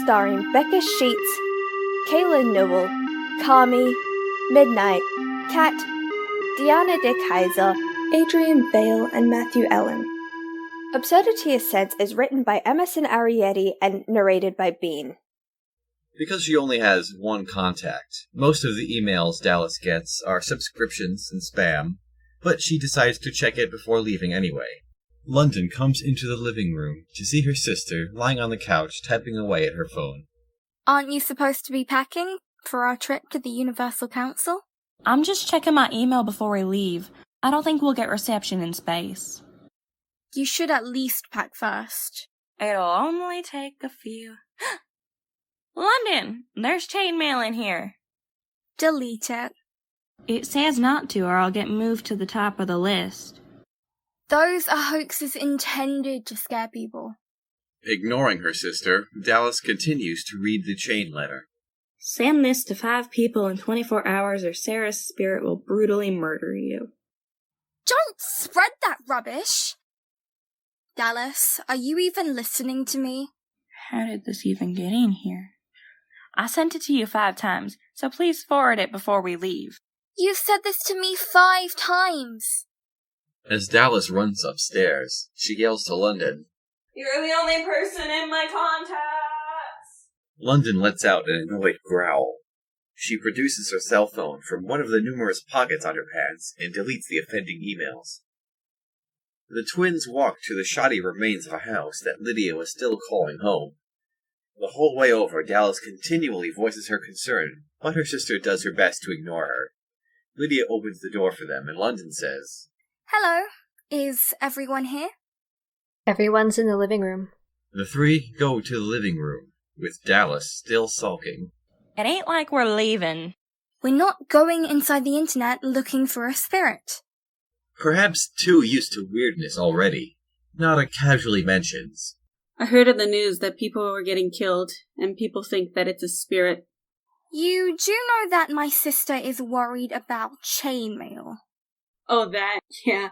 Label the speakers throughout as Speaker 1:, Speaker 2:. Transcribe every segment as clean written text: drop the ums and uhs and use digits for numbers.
Speaker 1: starring Becca Sheets, Kaylyn Newell, Carmie, Midnight, Kat, Deanna de Keizjer, Adrian, Vail, and Matthew Ellen. Absurdity Ascents is written by Emerson Arriety and narrated by Bean.
Speaker 2: Because she only has one contact, most of the emails Dallas gets are subscriptions and spam, but she decides to check it before leaving anyway. London comes into the living room to see her sister lying on the couch typing away at her phone.
Speaker 3: Aren't you supposed to be packing for our trip to the Universal Council?
Speaker 4: I'm just checking my email before we leave. I don't think we'll get reception in space.
Speaker 3: You should at least pack first.
Speaker 4: It'll only take a few. London, there's chainmail in here.
Speaker 3: Delete it.
Speaker 4: It says not to, or I'll get moved to the top of the list.
Speaker 3: Those are hoaxes intended to scare people.
Speaker 2: Ignoring her sister, Dallas continues to read the chain letter.
Speaker 4: Send this to 5 people in 24 hours or Sarah's spirit will brutally murder you.
Speaker 3: Don't spread that rubbish! Dallas, are you even listening to me?
Speaker 4: How did this even get in here? I sent it to you 5 times, so please forward it before we leave.
Speaker 3: You've said this to me 5 times.
Speaker 2: As Dallas runs upstairs, she yells to London,
Speaker 4: "You're the only person in my contacts!"
Speaker 2: London lets out an annoyed growl. She produces her cell phone from one of the numerous pockets on her pants and deletes the offending emails. The twins walk to the shoddy remains of a house that Lydia was still calling home. The whole way over, Dallas continually voices her concern, but her sister does her best to ignore her. Lydia opens the door for them, and London says,
Speaker 3: Hello, is everyone here?
Speaker 5: Everyone's in the living room.
Speaker 2: The 3 go to the living room, with Dallas still sulking.
Speaker 4: It ain't like we're leaving.
Speaker 3: We're not going inside the internet looking for a spirit.
Speaker 2: Perhaps too used to weirdness already. Nada casually mentions,
Speaker 6: I heard on the news that people were getting killed, and people think that it's a spirit.
Speaker 3: You do know that my sister is worried about chainmail.
Speaker 6: Oh, that? Yeah.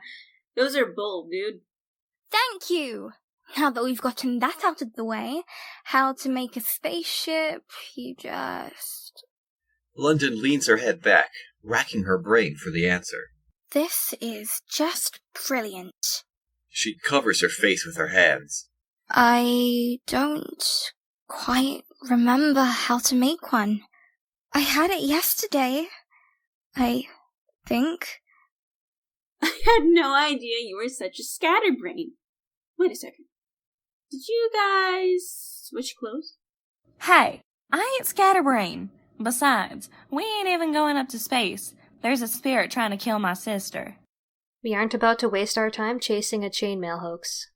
Speaker 6: Those are bull, dude.
Speaker 3: Thank you! Now that we've gotten that out of the way, how to make a spaceship, you just...
Speaker 2: London leans her head back, racking her brain for the answer.
Speaker 3: This is just brilliant.
Speaker 2: She covers her face with her hands.
Speaker 3: I don't quite remember how to make one. I had it yesterday, I think.
Speaker 6: I had no idea you were such a scatterbrain. Wait a second. Did you guys switch clothes?
Speaker 4: Hey, I ain't scatterbrain. Besides, we ain't even going up to space. There's a spirit trying to kill my sister.
Speaker 5: We aren't about to waste our time chasing a chainmail hoax.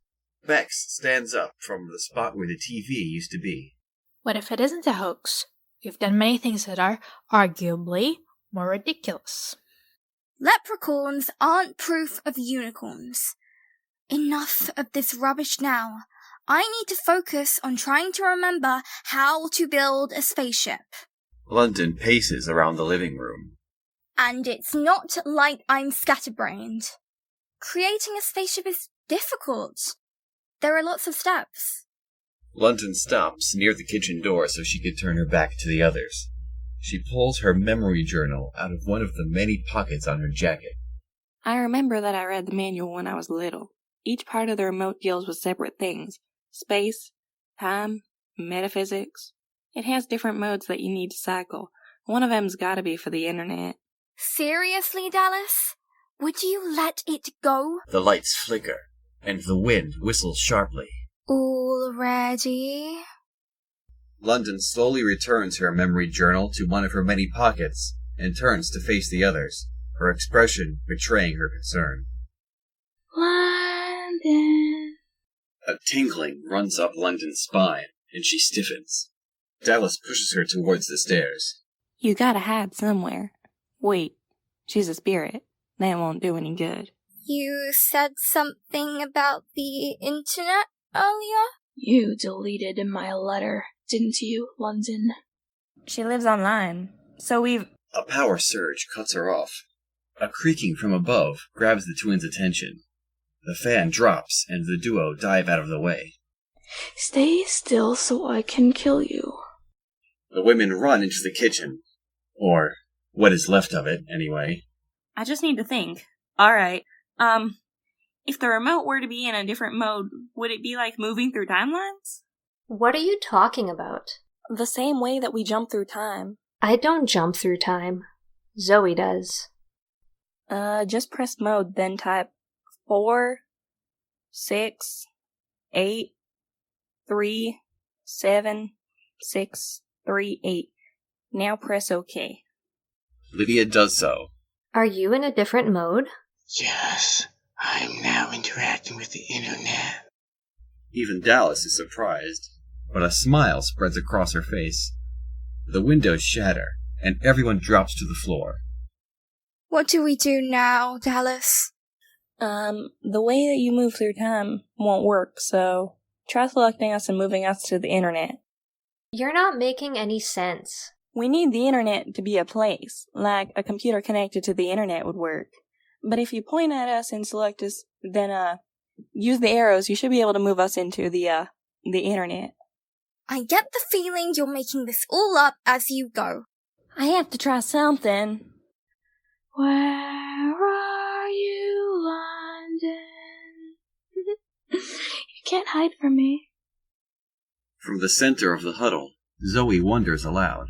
Speaker 2: Bexs stands up from the spot where the TV used to be.
Speaker 7: What if it isn't a hoax? We've done many things that are, arguably, more ridiculous.
Speaker 3: Leprechauns aren't proof of unicorns. Enough of this rubbish now. I need to focus on trying to remember how to build a spaceship.
Speaker 2: London paces around the living room.
Speaker 3: And it's not like I'm scatterbrained. Creating a spaceship is difficult. There are lots of steps.
Speaker 2: London stops near the kitchen door so she could turn her back to the others. She pulls her memory journal out of one of the many pockets on her jacket.
Speaker 4: I remember that I read the manual when I was little. Each part of the remote deals with separate things. Space, time, metaphysics. It has different modes that you need to cycle. One of them's gotta be for the internet.
Speaker 3: Seriously, Dallas? Would you let it go?
Speaker 2: The lights flicker, and the wind whistles sharply.
Speaker 3: Already?
Speaker 2: London slowly returns her memory journal to one of her many pockets and turns to face the others, her expression betraying her concern.
Speaker 6: London.
Speaker 2: A tingling runs up London's spine, and she stiffens. Dallas pushes her towards the stairs.
Speaker 4: You gotta hide somewhere. Wait, she's a spirit. That won't do any good.
Speaker 3: You said something about the internet earlier?
Speaker 8: You deleted my letter, didn't you, London?
Speaker 4: She lives online, so we've...
Speaker 2: A power surge cuts her off. A creaking from above grabs the twins' attention. The fan drops, and the duo dive out of the way.
Speaker 8: Stay still so I can kill you.
Speaker 2: The women run into the kitchen. Or what is left of it, anyway.
Speaker 4: I just need to think. Alright, if the remote were to be in a different mode, would it be like moving through timelines?
Speaker 5: What are you talking about?
Speaker 4: The same way that we jump through time.
Speaker 5: I don't jump through time. Zoe does.
Speaker 4: Just press mode, then type 4, 6, 8, 3, 7, 6, 3, 8. Now press OK.
Speaker 2: Lydia does so.
Speaker 5: Are you in a different mode?
Speaker 9: Yes, I am now interacting with the internet.
Speaker 2: Even Dallas is surprised, but a smile spreads across her face. The windows shatter, and everyone drops to the floor.
Speaker 3: What do we do now, Dallas?
Speaker 4: The way that you move through time won't work, so try selecting us and moving us to the internet.
Speaker 5: You're not making any sense.
Speaker 4: We need the internet to be a place, like a computer connected to the internet would work. But if you point at us and select us, then, use the arrows, you should be able to move us into the internet.
Speaker 3: I get the feeling you're making this all up as you go.
Speaker 4: I have to try something.
Speaker 8: Where are you, London? You can't hide from me.
Speaker 2: From the center of the huddle, Zoe wonders aloud.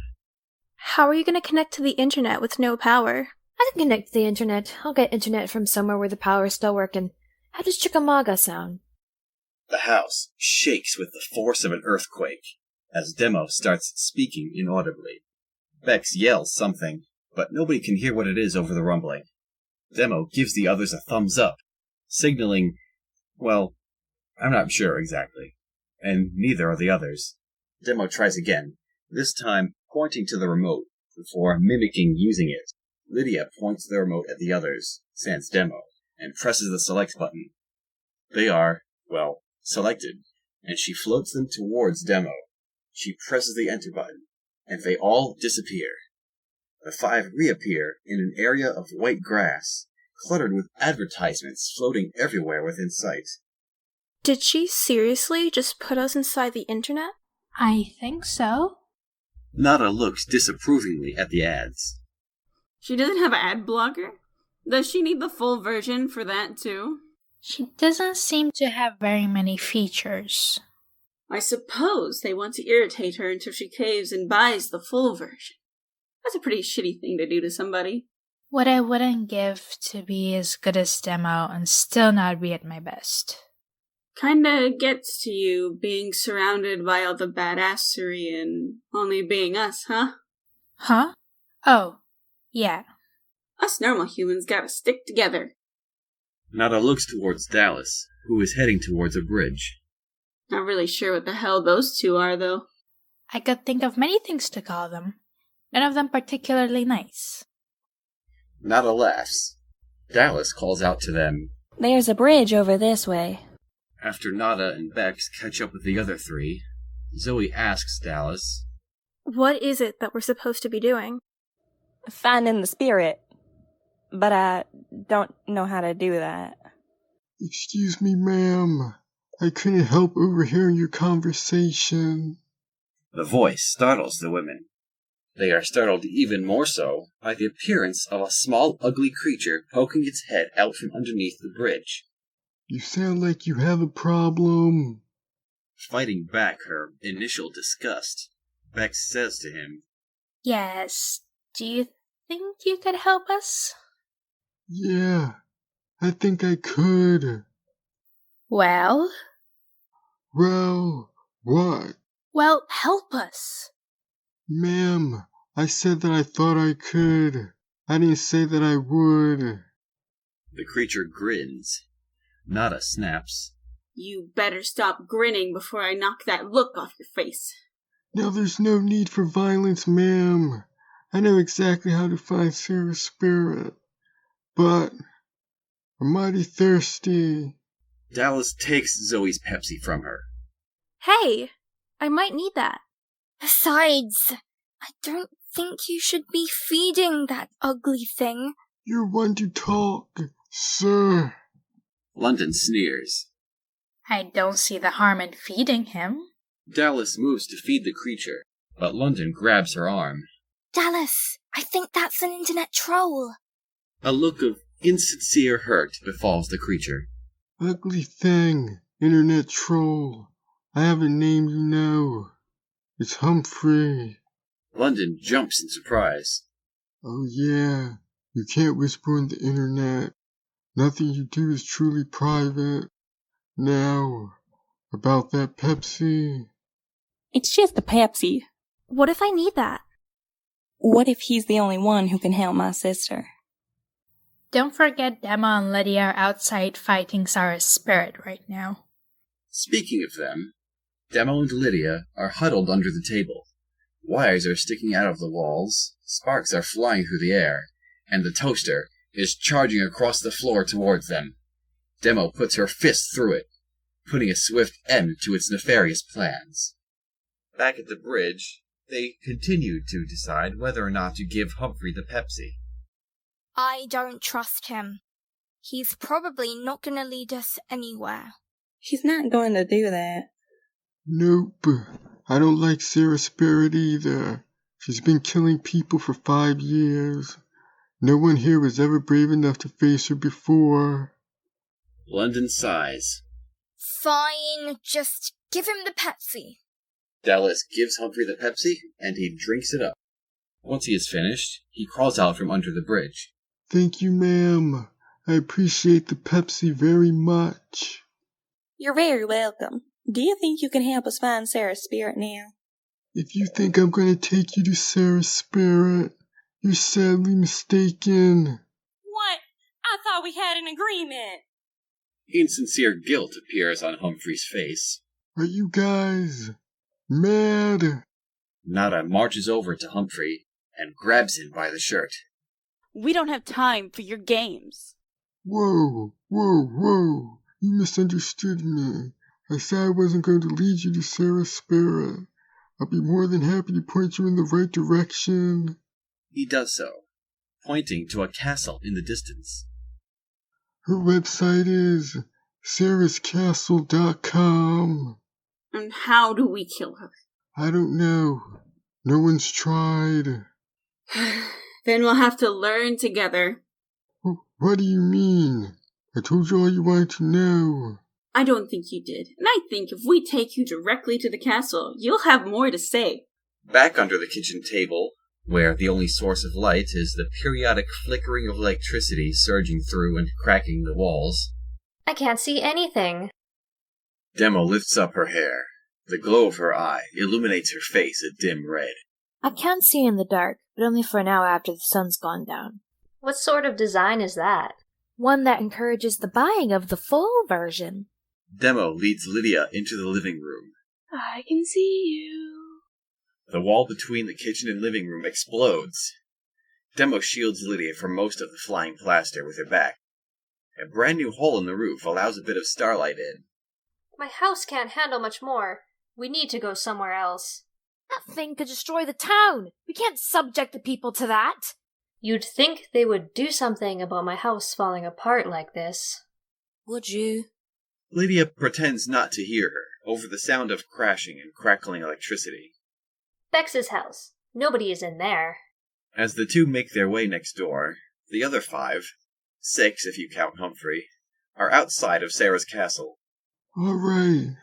Speaker 1: How are you going to connect to the internet with no power?
Speaker 5: I can connect to the internet. I'll get internet from somewhere where the power's still working. How does Chickamauga sound?
Speaker 2: The house shakes with the force of an earthquake as Demo starts speaking inaudibly. Bexs yells something, but nobody can hear what it is over the rumbling. Demo gives the others a thumbs up, signaling, well, I'm not sure exactly, and neither are the others. Demo tries again, this time pointing to the remote before mimicking using it. Lydia points the remote at the others, sans Demo, and presses the select button. They are, well, selected, and she floats them towards Demo. She presses the enter button, and they all disappear. The 5 reappear in an area of white grass, cluttered with advertisements floating everywhere within sight.
Speaker 1: Did she seriously just put us inside the internet?
Speaker 7: I think so.
Speaker 2: Nada looks disapprovingly at the ads.
Speaker 6: She doesn't have an ad blocker? Does she need the full version for that too?
Speaker 7: She doesn't seem to have very many features.
Speaker 6: I suppose they want to irritate her until she caves and buys the full version. That's a pretty shitty thing to do to somebody.
Speaker 7: What I wouldn't give to be as good as Demo and still not be at my best.
Speaker 6: Kinda gets to you being surrounded by all the badassery and only being us, huh?
Speaker 7: Huh? Oh, yeah.
Speaker 6: Us normal humans gotta stick together.
Speaker 2: Nada looks towards Dallas, who is heading towards a bridge.
Speaker 6: Not really sure what the hell those two are, though.
Speaker 7: I could think of many things to call them. None of them particularly nice.
Speaker 2: Nada laughs. Dallas calls out to them.
Speaker 4: There's a bridge over this way.
Speaker 2: After Nada and Bexs catch up with the other 3, Zoe asks Dallas,
Speaker 1: What is it that we're supposed to be doing?
Speaker 4: Finding the spirit. But I don't know how to do that.
Speaker 10: Excuse me, ma'am. I couldn't help overhearing your conversation.
Speaker 2: The voice startles the women. They are startled even more so by the appearance of a small, ugly creature poking its head out from underneath the bridge.
Speaker 10: You sound like you have a problem.
Speaker 2: Fighting back her initial disgust, Bexs says to him,
Speaker 7: Yes. Do you think you could help us?
Speaker 10: Yeah, I think I could.
Speaker 1: Well?
Speaker 10: Well, what?
Speaker 7: Well, help us.
Speaker 10: Ma'am, I said that I thought I could. I didn't say that I would.
Speaker 2: The creature grins. Nada snaps.
Speaker 6: You better stop grinning before I knock that look off your face.
Speaker 10: Now there's no need for violence, ma'am. I know exactly how to find Sarah's spirit. But I'm mighty thirsty.
Speaker 2: Dallas takes Zoe's Pepsi from her.
Speaker 1: Hey, I might need that.
Speaker 3: Besides, I don't think you should be feeding that ugly thing.
Speaker 10: You're one to talk, sir.
Speaker 2: London sneers.
Speaker 7: I don't see the harm in feeding him.
Speaker 2: Dallas moves to feed the creature, but London grabs her arm.
Speaker 3: Dallas, I think that's an internet troll.
Speaker 2: A look of insincere hurt befalls the creature.
Speaker 10: Ugly thing, internet troll. I have a name you know. It's Humphrey.
Speaker 2: London jumps in surprise.
Speaker 10: Oh yeah, you can't whisper on the internet. Nothing you do is truly private. Now, about that Pepsi.
Speaker 4: It's just a Pepsi.
Speaker 5: What if I need that?
Speaker 4: What if he's the only one who can help my sister?
Speaker 7: Don't forget Emma and Lydia are outside fighting Sarah's spirit right now.
Speaker 2: Speaking of them, Demo and Lydia are huddled under the table. Wires are sticking out of the walls, sparks are flying through the air, and the toaster is charging across the floor towards them. Demo puts her fist through it, putting a swift end to its nefarious plans. Back at the bridge, they continue to decide whether or not to give Humphrey the Pepsi.
Speaker 3: I don't trust him. He's probably not going to lead us anywhere.
Speaker 4: He's not going to do that.
Speaker 10: Nope. I don't like Sarah's spirit either. She's been killing people for 5 years. No one here was ever brave enough to face her before.
Speaker 2: London sighs.
Speaker 3: Fine, just give him the Pepsi.
Speaker 2: Dallas gives Humphrey the Pepsi, and he drinks it up. Once he is finished, he crawls out from under the bridge.
Speaker 10: Thank you, ma'am. I appreciate the Pepsi very much.
Speaker 4: You're very welcome. Do you think you can help us find Sarah's spirit now?
Speaker 10: If you think I'm going to take you to Sarah's spirit, you're sadly mistaken.
Speaker 4: What? I thought we had an agreement.
Speaker 2: Insincere guilt appears on Humphrey's face.
Speaker 10: Are you guys mad?
Speaker 2: Nada marches over to Humphrey and grabs him by the shirt.
Speaker 11: We don't have time for your games.
Speaker 10: Whoa. You misunderstood me. I said I wasn't going to lead you to Sarah's spirit. I'll be more than happy to point you in the right direction.
Speaker 2: He does so, pointing to a castle in the distance.
Speaker 10: Her website is sarahscastle.com.
Speaker 6: And how do we kill her?
Speaker 10: I don't know. No one's tried.
Speaker 6: Then we'll have to learn together.
Speaker 10: What do you mean? I told you all you wanted to know.
Speaker 6: I don't think you did. And I think if we take you directly to the castle, you'll have more to say.
Speaker 2: Back under the kitchen table, where the only source of light is the periodic flickering of electricity surging through and cracking the walls.
Speaker 5: I can't see anything.
Speaker 2: Demo lifts up her hair. The glow of her eye illuminates her face a dim red.
Speaker 5: I can see in the dark, but only for an hour after the sun's gone down. What sort of design is that? One that encourages the buying of the full version.
Speaker 2: Demo leads Lydia into the living room.
Speaker 8: I can see you.
Speaker 2: The wall between the kitchen and living room explodes. Demo shields Lydia from most of the flying plaster with her back. A brand new hole in the roof allows a bit of starlight in.
Speaker 5: My house can't handle much more. We need to go somewhere else. That thing could destroy the town. We can't subject the people to that. You'd think they would do something about my house falling apart like this. Would you?
Speaker 2: Lydia pretends not to hear her, over the sound of crashing and crackling electricity.
Speaker 5: Bex's house. Nobody is in there.
Speaker 2: As the two make their way next door, the other 5, 6 if you count Humphrey, are outside of Sarah's castle.
Speaker 10: All right,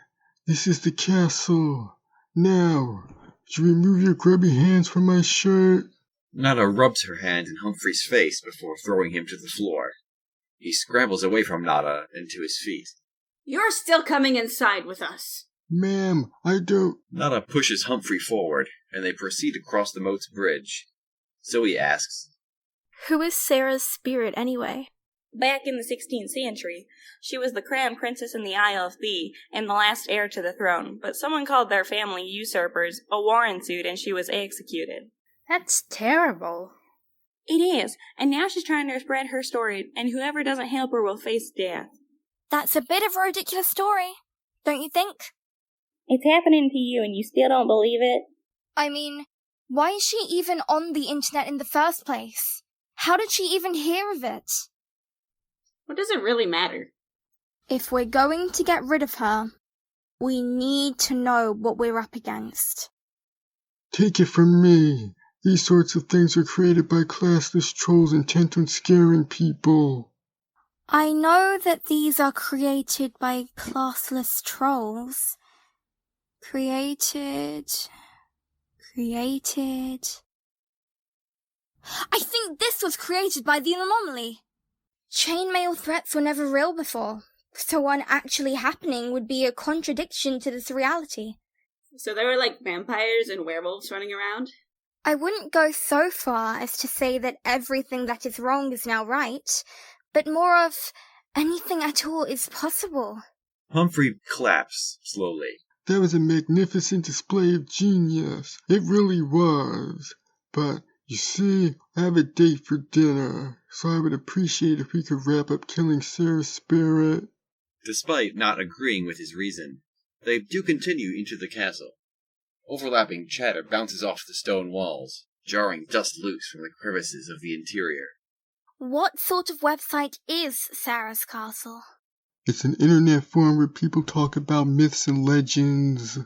Speaker 10: this is the castle. Now, would you remove your grubby hands from my shirt?
Speaker 2: Nada rubs her hand in Humphrey's face before throwing him to the floor. He scrambles away from Nada and to his feet.
Speaker 6: You're still coming inside with us.
Speaker 10: Ma'am, I don't...
Speaker 2: Nada pushes Humphrey forward, and they proceed across the moat's bridge. Zoe asks,
Speaker 1: Who is Sarah's spirit anyway?
Speaker 4: Back in the 16th century, she was the crown princess in the Isle of Thee and the last heir to the throne, but someone called their family usurpers, a war ensued, and she was executed.
Speaker 7: That's terrible.
Speaker 4: It is, and now she's trying to spread her story, and whoever doesn't help her will face death.
Speaker 3: That's a bit of a ridiculous story, don't you think?
Speaker 4: It's happening to you and you still don't believe it?
Speaker 3: I mean, why is she even on the internet in the first place? How did she even hear of it?
Speaker 6: What does it really matter?
Speaker 3: If we're going to get rid of her, we need to know what we're up against.
Speaker 10: Take it from me. These sorts of things are created by classless trolls intent on scaring people.
Speaker 3: I know that these are created by classless trolls. Created. I think this was created by the anomaly. Chainmail threats were never real before, so one actually happening would be a contradiction to this reality.
Speaker 6: So there were like vampires and werewolves running around?
Speaker 3: I wouldn't go so far as to say that everything that is wrong is now right, but more of anything at all is possible.
Speaker 2: Humphrey claps slowly.
Speaker 10: That was a magnificent display of genius. It really was. But, you see, I have a date for dinner, so I would appreciate if we could wrap up killing Sarah's spirit.
Speaker 2: Despite not agreeing with his reason, they do continue into the castle. Overlapping chatter bounces off the stone walls, jarring dust loose from the crevices of the interior.
Speaker 3: What sort of website is Sarah's Castle?
Speaker 10: It's an internet forum where people talk about myths and legends.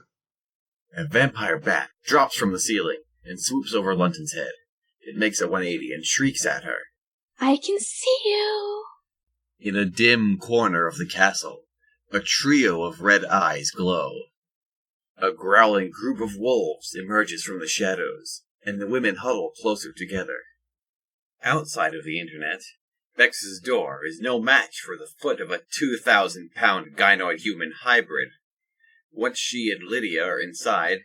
Speaker 2: A vampire bat drops from the ceiling and swoops over London's head. It makes a 180 and shrieks at her.
Speaker 8: I can see you.
Speaker 2: In a dim corner of the castle, a trio of red eyes glow. A growling group of wolves emerges from the shadows, and the women huddle closer together. Outside of the internet, Bex's door is no match for the foot of a 2,000-pound gynoid-human hybrid. Once she and Lydia are inside,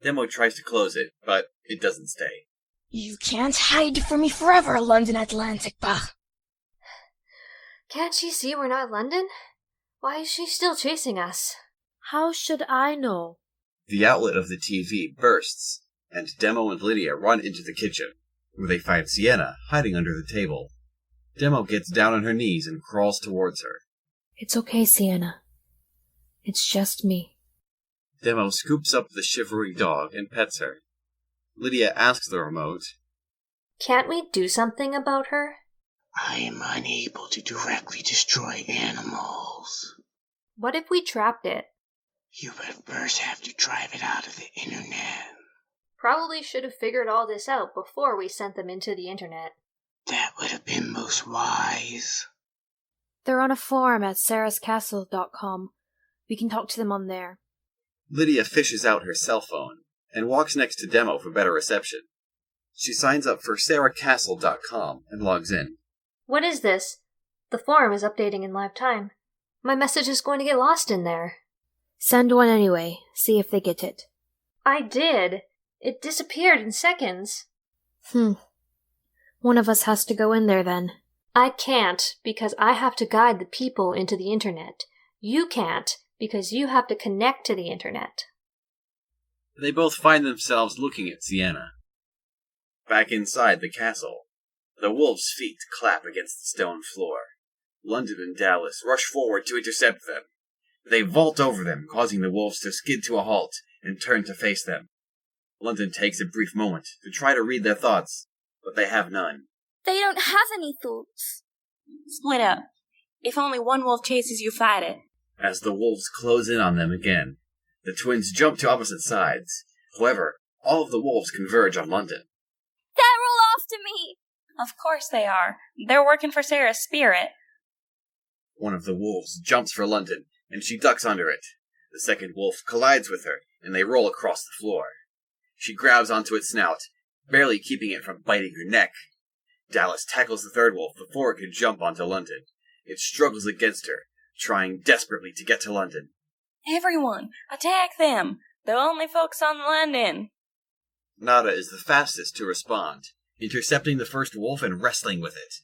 Speaker 2: Demo tries to close it, but it doesn't stay.
Speaker 8: You can't hide from me forever, London Atlantic Bach.
Speaker 5: Can't she see we're not London? Why is she still chasing us?
Speaker 7: How should I know?
Speaker 2: The outlet of the TV bursts, and Demo and Lydia run into the kitchen, where they find Sienna hiding under the table. Demo gets down on her knees and crawls towards her.
Speaker 12: It's okay, Sienna. It's just me.
Speaker 2: Demo scoops up the shivering dog and pets her. Lydia asks the remote,
Speaker 5: Can't we do something about her?
Speaker 9: I am unable to directly destroy animals.
Speaker 5: What if we trapped it?
Speaker 9: You would first have to drive it out of the internet.
Speaker 5: Probably should have figured all this out before we sent them into the internet.
Speaker 9: That would have been most wise.
Speaker 12: They're on a forum at sarahscastle.com. We can talk to them on there.
Speaker 2: Lydia fishes out her cell phone and walks next to Demo for better reception. She signs up for sarahscastle.com and logs in.
Speaker 5: What is this? The forum is updating in live time. My message is going to get lost in there.
Speaker 12: Send one anyway. See if they get it.
Speaker 5: I did. It disappeared in seconds.
Speaker 12: One of us has to go in there then.
Speaker 5: I can't, because I have to guide the people into the internet. You can't, because you have to connect to the internet.
Speaker 2: They both find themselves looking at Sienna. Back inside the castle, the wolves' feet clap against the stone floor. London and Dallas rush forward to intercept them. They vault over them, causing the wolves to skid to a halt and turn to face them. London takes a brief moment to try to read their thoughts, but they have none.
Speaker 3: They don't have any thoughts.
Speaker 4: Split up. If only one wolf chases you, fight it.
Speaker 2: As the wolves close in on them again, the twins jump to opposite sides. However, all of the wolves converge on London.
Speaker 3: They're all after me!
Speaker 4: Of course they are. They're working for Sarah's spirit.
Speaker 2: One of the wolves jumps for London, and she ducks under it. The second wolf collides with her, and they roll across the floor. She grabs onto its snout, barely keeping it from biting her neck. Dallas tackles the third wolf before it can jump onto London. It struggles against her, trying desperately to get to London.
Speaker 4: Everyone, attack them! They'll only focus on London.
Speaker 2: Nada is the fastest to respond, intercepting the first wolf and wrestling with it.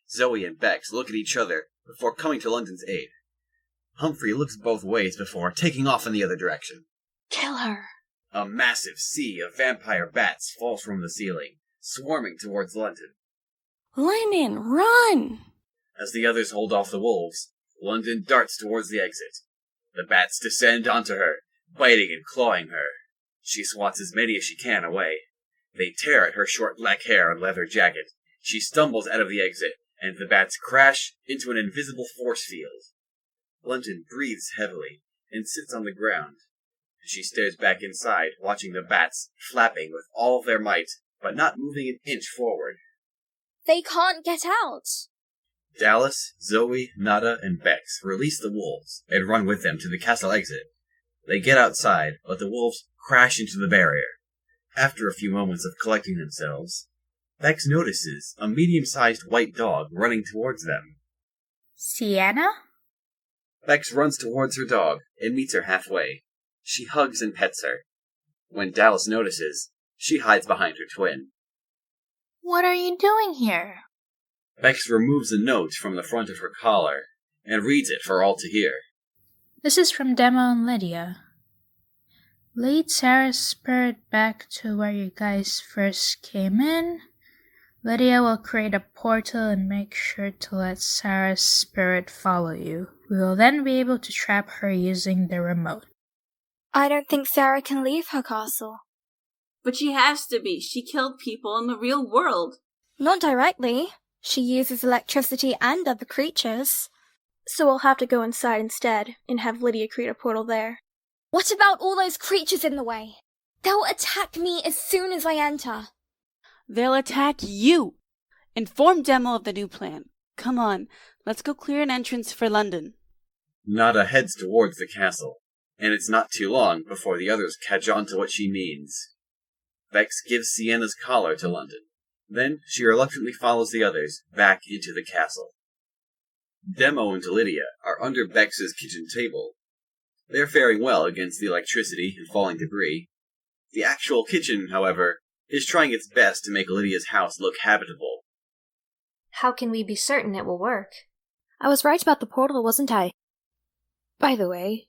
Speaker 2: Zoe and Bexs look at each other before coming to London's aid. Humphrey looks both ways before taking off in the other direction.
Speaker 8: Kill her.
Speaker 2: A massive sea of vampire bats falls from the ceiling, swarming towards London.
Speaker 4: London, run!
Speaker 2: As the others hold off the wolves, London darts towards the exit. The bats descend onto her, biting and clawing her. She swats as many as she can away. They tear at her short black hair and leather jacket. She stumbles out of the exit, and the bats crash into an invisible force field. London breathes heavily and sits on the ground. She stares back inside, watching the bats flapping with all their might, but not moving an inch forward.
Speaker 3: They can't get out.
Speaker 2: Dallas, Zoe, Nada, and Bexs release the wolves and run with them to the castle exit. They get outside, but the wolves crash into the barrier. After a few moments of collecting themselves, Bexs notices a medium-sized white dog running towards them.
Speaker 7: Sienna?
Speaker 2: Bexs runs towards her dog and meets her halfway. She hugs and pets her. When Dallas notices, she hides behind her twin.
Speaker 7: What are you doing here?
Speaker 2: Bexs removes a note from the front of her collar and reads it for all to hear.
Speaker 7: This is from Demo and Lydia. Lead Sarah's spirit back to where you guys first came in. Lydia will create a portal and make sure to let Sarah's spirit follow you. We will then be able to trap her using the remote.
Speaker 3: I don't think Sarah can leave her castle.
Speaker 6: But she has to be. She killed people in the real world.
Speaker 3: Not directly. She uses electricity and other creatures.
Speaker 1: So we'll have to go inside instead and have Lydia create a portal there.
Speaker 3: What about all those creatures in the way? They'll attack me as soon as I enter.
Speaker 11: They'll attack you. Inform Demo of the new plan. Come on, let's go clear an entrance for London.
Speaker 2: Nada heads towards the castle, and it's not too long before the others catch on to what she means. Bexs gives Sienna's collar to London. Then she reluctantly follows the others back into the castle. Demo and Lydia are under Bex's kitchen table. They're faring well against the electricity and falling debris. The actual kitchen, however, is trying its best to make Lydia's house look habitable.
Speaker 5: How can we be certain it will work?
Speaker 12: I was right about the portal, wasn't I? By the way,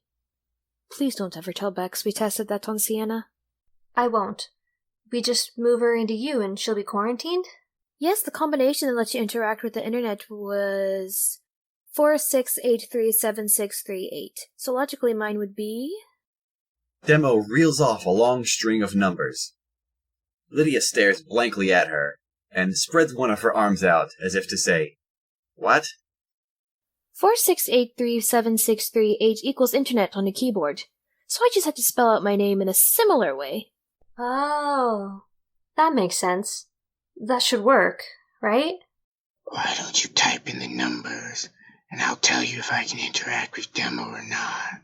Speaker 12: please don't ever tell Bexs we tested that on Sienna.
Speaker 5: I won't. We just move her into you and she'll be quarantined?
Speaker 12: Yes, the combination that lets you interact with the internet was 46837638. So logically mine would be...
Speaker 2: Demo reels off a long string of numbers. Lydia stares blankly at her and spreads one of her arms out as if to say, "What?"
Speaker 12: 46837638 equals internet on a keyboard. So I just had to spell out my name in a similar way.
Speaker 5: Oh, that makes sense. That should work, right?
Speaker 9: Why don't you type in the numbers, and I'll tell you if I can interact with Demo or not.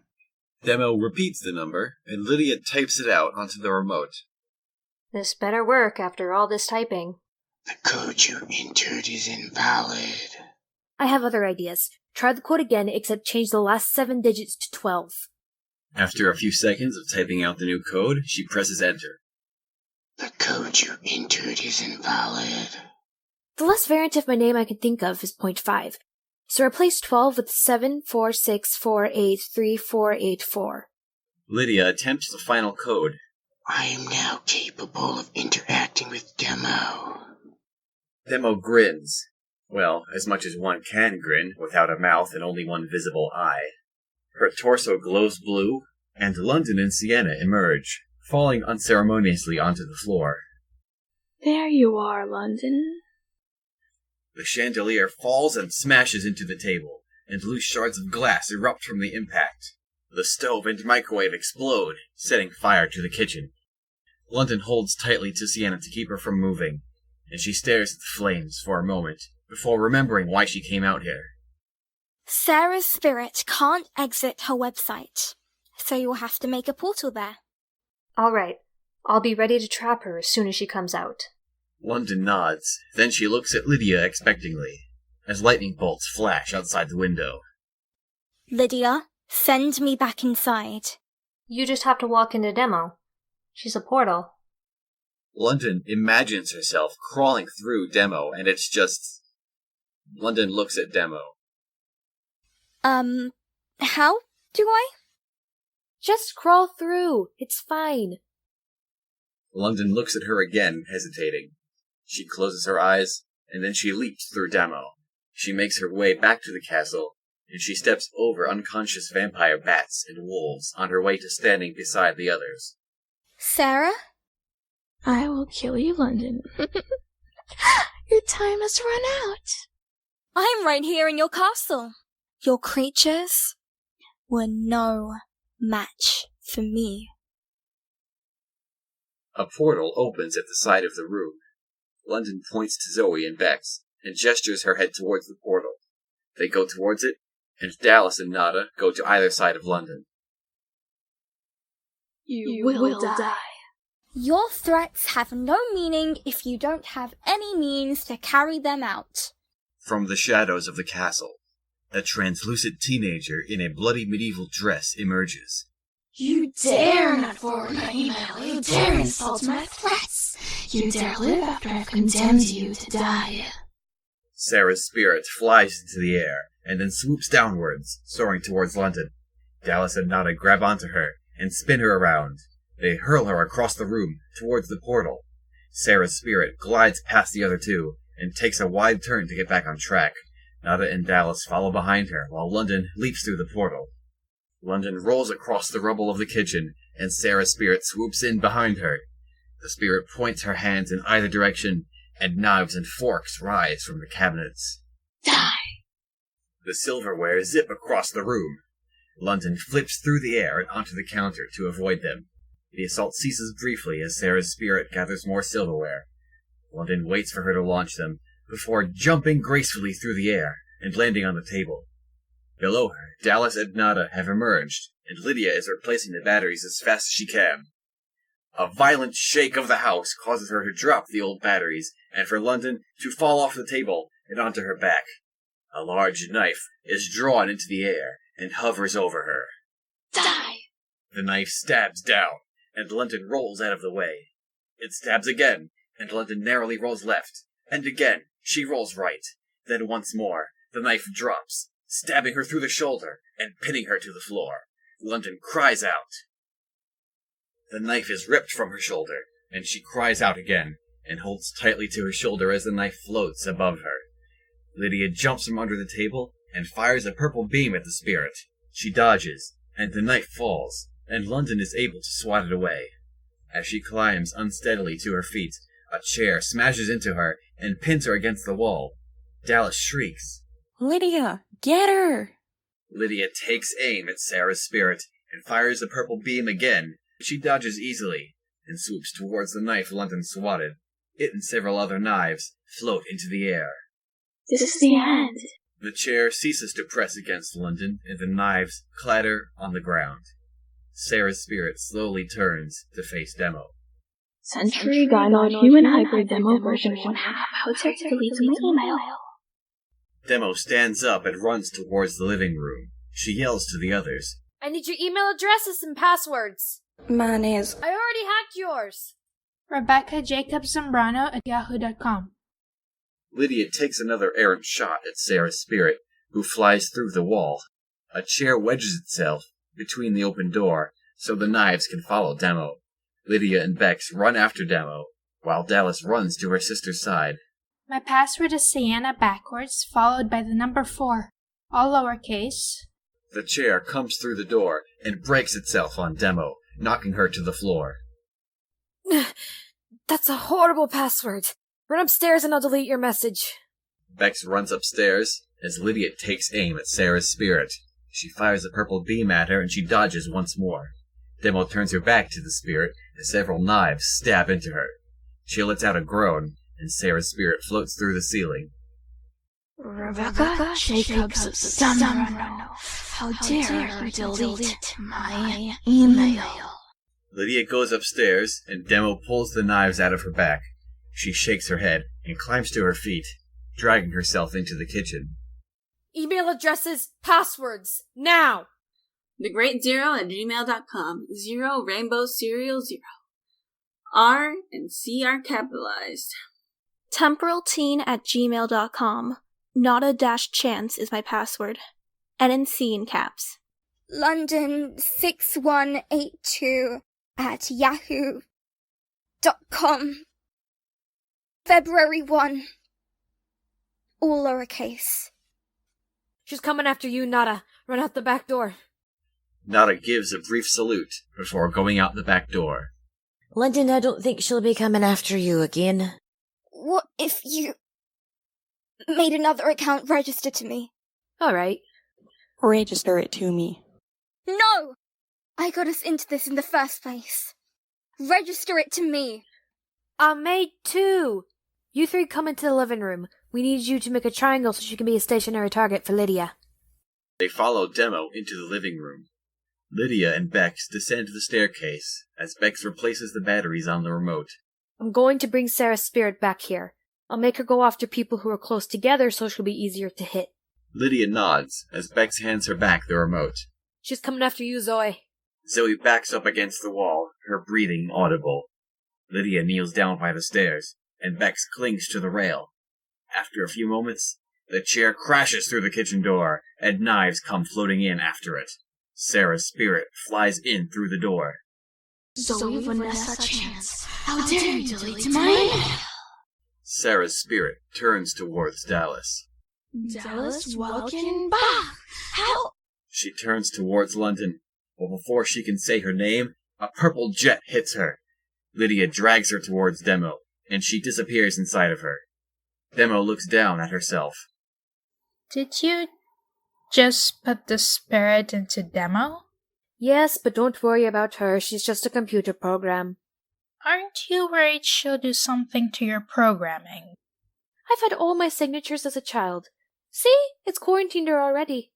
Speaker 2: Demo repeats the number, and Lydia types it out onto the remote.
Speaker 5: This better work after all this typing.
Speaker 9: The code you entered is invalid.
Speaker 12: I have other ideas. Try the code again, except change the last 7 digits to 12.
Speaker 2: After a few seconds of typing out the new code, she presses enter.
Speaker 9: The code you entered is invalid.
Speaker 12: The last variant of my name I can think of is 0.5. So replace 12 with 746483484.
Speaker 2: Lydia attempts the final code.
Speaker 9: I am now capable of interacting with Demo.
Speaker 2: Demo grins. Well, as much as one can grin without a mouth and only one visible eye. Her torso glows blue, and London and Sienna emerge, falling unceremoniously onto the floor.
Speaker 8: There you are, London.
Speaker 2: The chandelier falls and smashes into the table, and loose shards of glass erupt from the impact. The stove and microwave explode, setting fire to the kitchen. London holds tightly to Sienna to keep her from moving, and she stares at the flames for a moment, before remembering why she came out here.
Speaker 3: Sarah's spirit can't exit her website, so you'll have to make a portal there.
Speaker 5: All right. I'll be ready to trap her as soon as she comes out.
Speaker 2: London nods, then she looks at Lydia expectantly, as lightning bolts flash outside the window.
Speaker 3: Lydia, send me back inside.
Speaker 5: You just have to walk into Demo. She's a portal.
Speaker 2: London imagines herself crawling through Demo, and it's just... London looks at Demo.
Speaker 3: How do I?
Speaker 12: Just crawl through. It's fine.
Speaker 2: London looks at her again, hesitating. She closes her eyes, and then she leaps through Demo. She makes her way back to the castle, and she steps over unconscious vampire bats and wolves on her way to standing beside the others.
Speaker 3: Sarah?
Speaker 8: I will kill you, London. Your time has run out.
Speaker 3: I'm right here in your castle. Your creatures were no match for me.
Speaker 2: A portal opens at the side of the room. London points to Zoe and Bexs and gestures her head towards the portal. They go towards it, and Dallas and Nada go to either side of London.
Speaker 8: You will die.
Speaker 3: Your threats have no meaning if you don't have any means to carry them out.
Speaker 2: From the shadows of the castle, a translucent teenager in a bloody medieval dress emerges.
Speaker 8: You dare not forward my email. You dare insult my threats. You dare live after I've condemned you to die.
Speaker 2: Sarah's spirit flies into the air and then swoops downwards, soaring towards London. Dallas and Nada grab onto her and spin her around. They hurl her across the room towards the portal. Sarah's spirit glides past the other two and takes a wide turn to get back on track. Nada and Dallas follow behind her while London leaps through the portal. London rolls across the rubble of the kitchen, and Sarah's spirit swoops in behind her. The spirit points her hands in either direction, and knives and forks rise from the cabinets.
Speaker 8: Die!
Speaker 2: The silverware zip across the room. London flips through the air and onto the counter to avoid them. The assault ceases briefly as Sarah's spirit gathers more silverware. London waits for her to launch them, before jumping gracefully through the air and landing on the table. Below her, Dallas and Nada have emerged, and Lydia is replacing the batteries as fast as she can. A violent shake of the house causes her to drop the old batteries, and for London to fall off the table and onto her back. A large knife is drawn into the air and hovers over her.
Speaker 8: Die!
Speaker 2: The knife stabs down, and London rolls out of the way. It stabs again, and London narrowly rolls left, and again she rolls right. Then once more, the knife drops, stabbing her through the shoulder and pinning her to the floor. London cries out. The knife is ripped from her shoulder, and she cries out again, and holds tightly to her shoulder as the knife floats above her. Lydia jumps from under the table and fires a purple beam at the spirit. She dodges, and the knife falls, and London is able to swat it away. As she climbs unsteadily to her feet, a chair smashes into her and pins her against the wall. Dallas shrieks.
Speaker 4: Lydia, get her!
Speaker 2: Lydia takes aim at Sarah's spirit and fires the purple beam again. She dodges easily and swoops towards the knife London swatted. It and several other knives float into the air.
Speaker 8: This is the end.
Speaker 2: The chair ceases to press against London, and the knives clatter on the ground. Sarah's spirit slowly turns to face Demo.
Speaker 8: Century Gynoid Human Hybrid Demo version 1/2. How to delete my email.
Speaker 2: Demo stands up and runs towards the living room. She yells to the others.
Speaker 5: I need your email addresses and passwords.
Speaker 4: Mine is...
Speaker 5: I already hacked yours.
Speaker 7: Bexs Jacobs at yahoo.com.
Speaker 2: Lydia takes another errant shot at Sarah's spirit, who flies through the wall. A chair wedges itself between the open door, so the knives can follow Demo. Lydia and Bexs run after Demo, while Dallas runs to her sister's side.
Speaker 7: My password is Sienna backwards, followed by the number 4, all lowercase.
Speaker 2: The chair comes through the door and breaks itself on Demo, knocking her to the floor.
Speaker 5: That's a horrible password. Run upstairs and I'll delete your message.
Speaker 2: Bexs runs upstairs as Lydia takes aim at Sarah's spirit. She fires a purple beam at her and she dodges once more. Demo turns her back to the spirit as several knives stab into her. She lets out a groan, and Sarah's spirit floats through the ceiling.
Speaker 8: Rebecca Jacobs, Summerno. How dare you delete my email?
Speaker 2: Lydia goes upstairs, and Demo pulls the knives out of her back. She shakes her head and climbs to her feet, dragging herself into the kitchen.
Speaker 5: Email addresses, passwords, now!
Speaker 6: thegreatzero@gmail.com. 0 rainbow serial 0. R and C are capitalized.
Speaker 1: temporalteen@gmail.com. Nada-chance is my password. N and C in caps.
Speaker 3: London 6182 at yahoo.com. February 1. All lowercase.
Speaker 5: She's coming after you, Nada. Run out the back door.
Speaker 2: Nada gives a brief salute before going out the back door.
Speaker 12: London, I don't think she'll be coming after you again.
Speaker 3: What if you made another account register to me?
Speaker 5: All right.
Speaker 4: Register it to me.
Speaker 3: No! I got us into this in the first place. Register it to me.
Speaker 12: I'm made too. You three come into the living room. We need you to make a triangle so she can be a stationary target for Lydia.
Speaker 2: They follow Demo into the living room. Lydia and Bexs descend the staircase as Bexs replaces the batteries on the remote.
Speaker 12: I'm going to bring Sarah's spirit back here. I'll make her go after people who are close together so she'll be easier to hit.
Speaker 2: Lydia nods as Bexs hands her back the remote.
Speaker 12: She's coming after you, Zoe.
Speaker 2: Zoe backs up against the wall, her breathing audible. Lydia kneels down by the stairs, and Bexs clings to the rail. After a few moments, the chair crashes through the kitchen door, and knives come floating in after it. Sarah's spirit flies in through the door.
Speaker 8: Zoe Vanessa Chance, how dare you delete my email?
Speaker 2: Sarah's spirit turns towards Dallas.
Speaker 8: Dallas Welkin Bach, how?
Speaker 2: She turns towards London, but before she can say her name, a purple jet hits her. Lydia drags her towards Demo, and she disappears inside of her. Demo looks down at herself.
Speaker 7: Did you just put the spirit into Demo?
Speaker 12: Yes, but don't worry about her. She's just a computer program.
Speaker 7: Aren't you worried she'll do something to your programming?
Speaker 12: I've had all my signatures as a child. See? It's quarantined her already.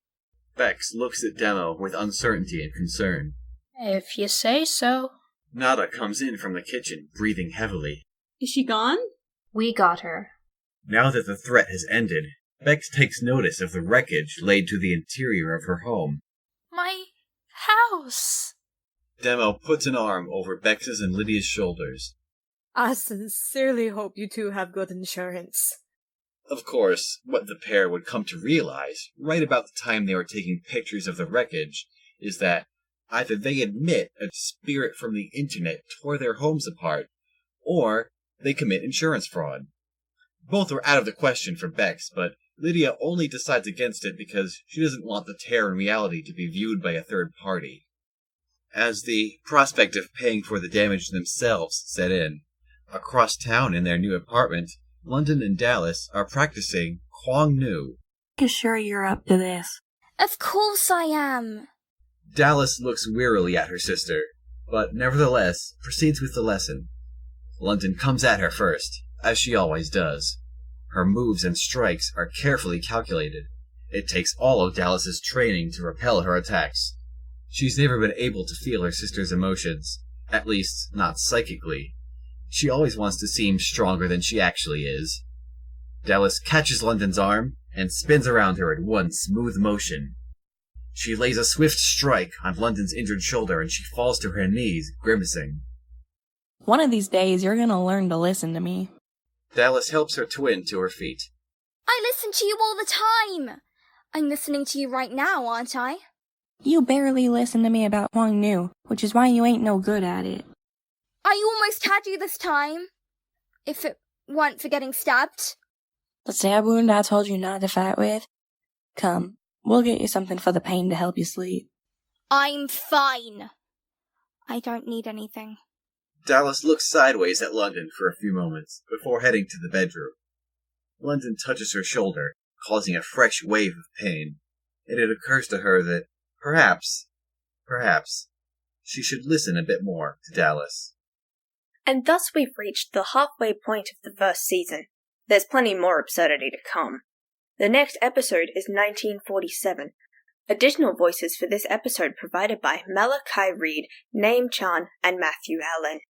Speaker 2: Bexs looks at Demo with uncertainty and concern.
Speaker 7: If you say so.
Speaker 2: Nada comes in from the kitchen, breathing heavily.
Speaker 6: Is she gone?
Speaker 5: We got her.
Speaker 2: Now that the threat has ended, Bexs takes notice of the wreckage laid to the interior of her home.
Speaker 7: My house!
Speaker 2: Demo puts an arm over Bex's and Lydia's shoulders.
Speaker 12: I sincerely hope you two have good insurance.
Speaker 2: Of course, what the pair would come to realize, right about the time they were taking pictures of the wreckage, is that either they admit a spirit from the internet tore their homes apart, or they commit insurance fraud. Both were out of the question for Bexs, but Lydia only decides against it because she doesn't want the tear in reality to be viewed by a third party. As the prospect of paying for the damage themselves set in, across town in their new apartment, London and Dallas are practicing Kwang Nu.
Speaker 4: You sure you're up to this?
Speaker 3: Of course I am.
Speaker 2: Dallas looks wearily at her sister, but nevertheless proceeds with the lesson. London comes at her first, as she always does. Her moves and strikes are carefully calculated. It takes all of Dallas's training to repel her attacks. She's never been able to feel her sister's emotions, at least not psychically. She always wants to seem stronger than she actually is. Dallas catches London's arm and spins around her in one smooth motion. She lays a swift strike on London's injured shoulder and she falls to her knees, grimacing.
Speaker 4: One of these days, you're gonna learn to listen to me.
Speaker 2: Dallas helps her twin to her feet.
Speaker 3: I listen to you all the time. I'm listening to you right now, aren't I?
Speaker 4: You barely listen to me about Kwang Nu, which is why you ain't no good at it.
Speaker 3: I almost had you this time. If it weren't for getting stabbed.
Speaker 4: The stab wound I told you not to fight with? Come, we'll get you something for the pain to help you sleep.
Speaker 3: I'm fine. I don't need anything.
Speaker 2: Dallas looks sideways at London for a few moments before heading to the bedroom. London touches her shoulder, causing a fresh wave of pain, and it occurs to her that perhaps, she should listen a bit more to Dallas.
Speaker 1: And thus we've reached the halfway point of the first season. There's plenty more absurdity to come. The next episode is 1947. Additional voices for this episode provided by Malaki, Naymechan, and Matthew Allen.